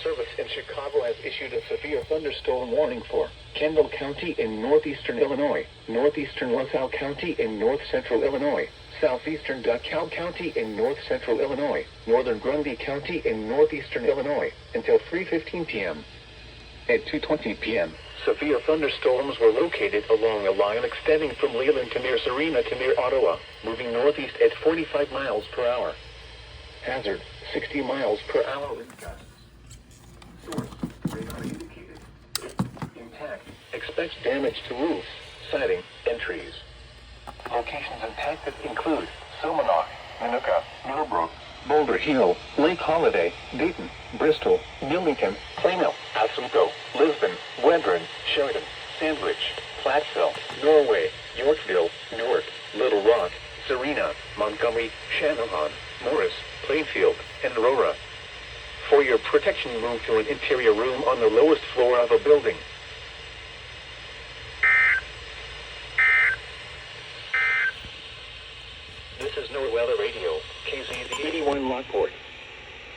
Service in Chicago has issued a severe thunderstorm warning for Kendall County in northeastern Illinois, northeastern LaSalle County in north-central Illinois, southeastern DeKalb County in north-central Illinois, northern Grundy County in northeastern Illinois, until 3:15 p.m. At 2:20 p.m., severe thunderstorms were located along a line extending from Leland to near Serena to near Ottawa, moving northeast at 45 miles per hour. Hazard, 60 miles per hour wind gusts. Source, radar indicated. Intact, expects damage to roofs, siding, and trees. Locations impacted include Silmanock, Minooka, Millbrook, Boulder Hill, Lake Holiday, Dayton, Bristol, Millington, Plano, Oswego, Lisbon, Wedren, Sheridan, Sandwich, Plattsville, Norway, Yorkville, Newark, Little Rock, Serena, Montgomery, Channahon, Morris, Plainfield, and Aurora. For your protection, move to an interior room on the lowest floor of a building.